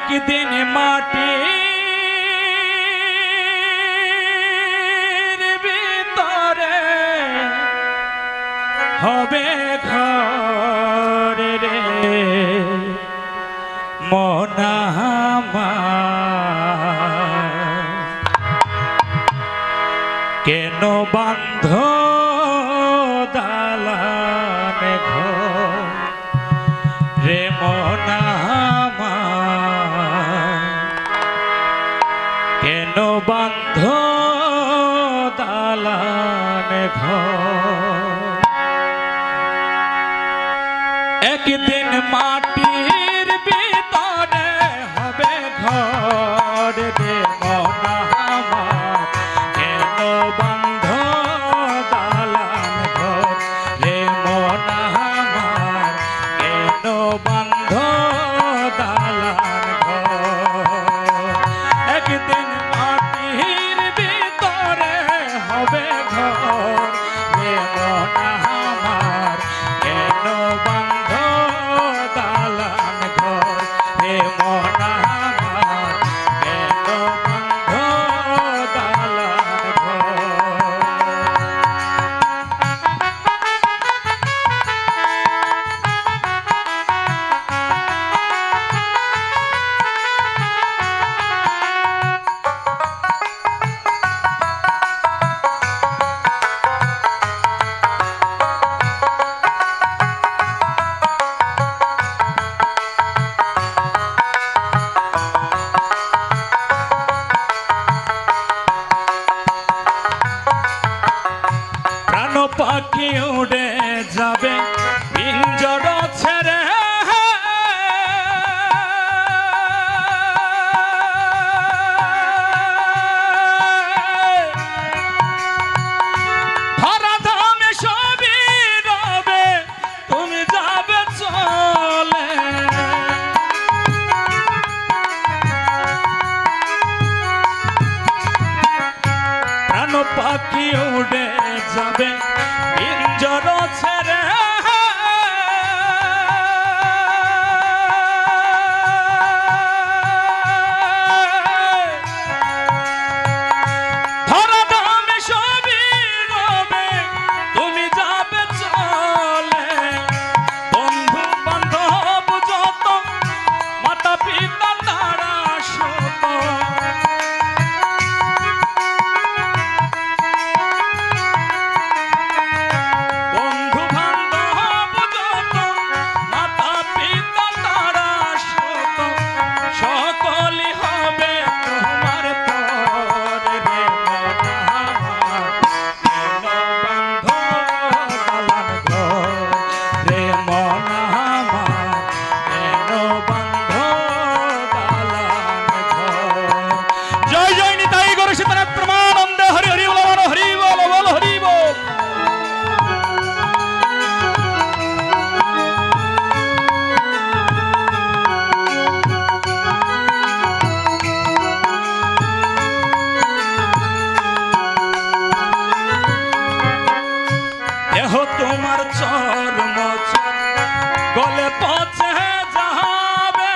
একদিন মাটির ভিতরে হবে ঘর রে মন আমার কেন বান্ধ দালান ঘর রে মন আমার কেন বান্ধ দালান ঘর একদিন মাটির ভিতরে হবে ঘর রে মন আমার কেন বান্ধ দালান ঘর রে মন আমার কেন বান্ধ দালান ঘর একদিন মাটির ভিতরে হবে ঘর রে মন আমার কেন বান্ধ দালান ঘর রে মন আমার কেন বান্ধ দালান ঘর পাখি উড়ে যাবে পিঞ্জর ছেড়ে ধরাধামে সবই রবে তুমি যাবে চলে প্রাণ পাখি উড়ে যাবে পিঞ্জর ছেড়ে ধরাধামে সবই রবে তুমি যাবে চলে বন্ধু বান্ধব যত মাতা পিতা তারা শত তোমার চর্ম গলে পচে যাবে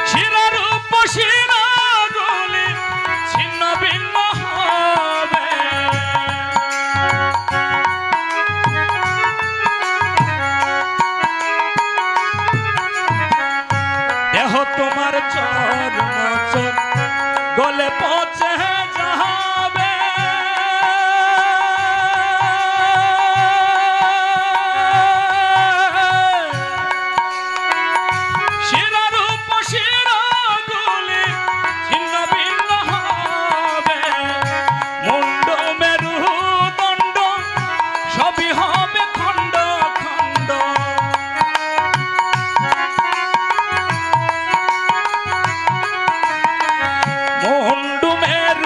শিরার উপশিরাগুলি ছিন্ন ভিন্ন হবে তোমার চর্ম গলে পচে যাবে শিরার উপশিরাগুলি ছিন্ন ভিন্ন হবে মুন্ড মেরুদণ্ড সবই হবে খণ্ড খণ্ড মুন্ড মেরু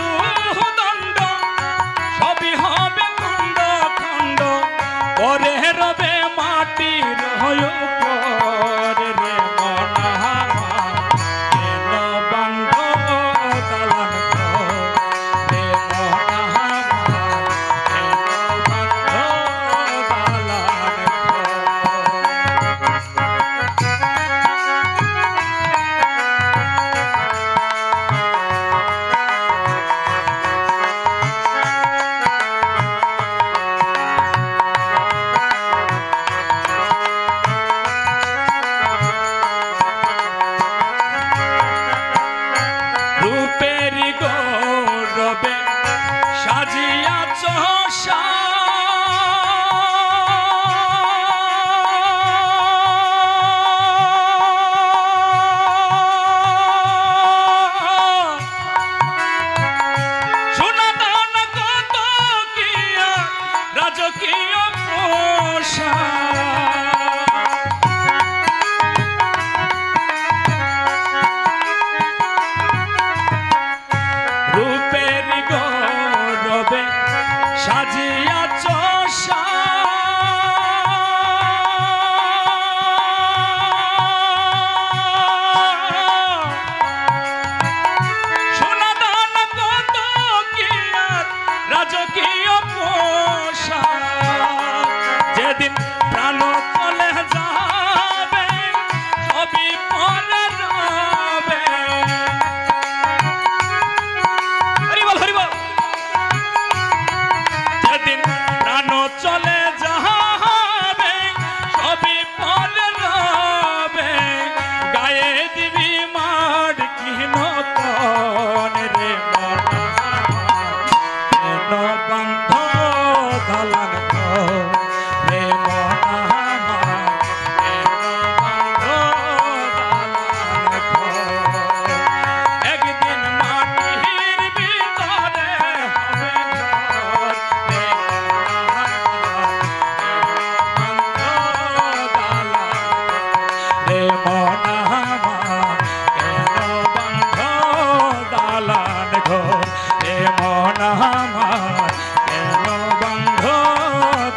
আমার কেন বন্ধ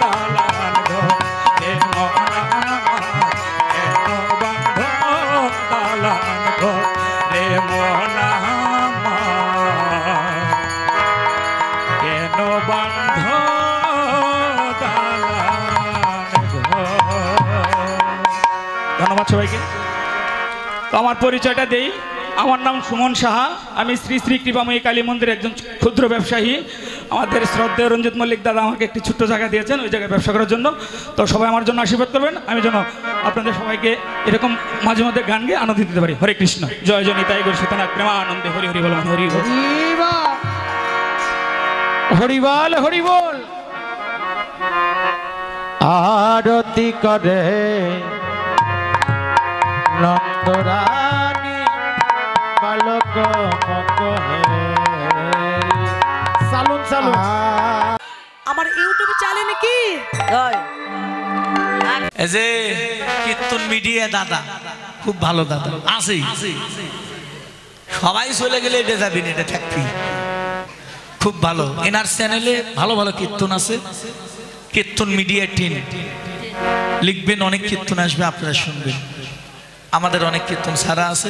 দালান ঘর রে মন আমার কেন বন্ধ দালান ঘর রে মন আমার কেন বন্ধ দালান ঘর। ধন্যবাদ সবাইকে। তো আমার পরিচয়টা দেই, আমার নাম সুমন সাহা, আমি শ্রী শ্রী কৃপাময়ী কালী মন্দিরের একজন ক্ষুদ্র ব্যবসায়ী। আমাদের শ্রদ্ধেয় রঞ্জিত মল্লিক দাদা আমাকে একটি ছোট্ট জায়গা দিয়েছেন ওই জায়গায় ব্যবসা করার জন্য। তো সবাই আমার জন্য আশীর্বাদ করবেন, আমি যেন আপনাদের সবাইকে এরকম মাঝে মধ্যে গান গেয়ে আনন্দ দিতে পারি। হরে কৃষ্ণ, জয় জয় নিতাই গৌর সীতানাথ প্রেমানন্দে হরি হরি বল হরি বল হরি বল হরি বল। আরতি করে নন্দরানী বালক সালুন সালুন। আমার ইউটিউবে চ্যানেল নাকি এই যে কীর্তন মিডিয়া দাদা খুব ভালো দাদা আছে, সবাই চলে গেলে এটা যাবেন, এটা থাকবি খুব ভালো। এনার চ্যানেলে ভালো ভালো কীর্তন আছে, কীর্তন মিডিয়া টিম লিখবেন, অনেক কীর্তন আসবে, আপনারা শুনবেন। আমাদের অনেক কীর্তন ছাড়া আছে।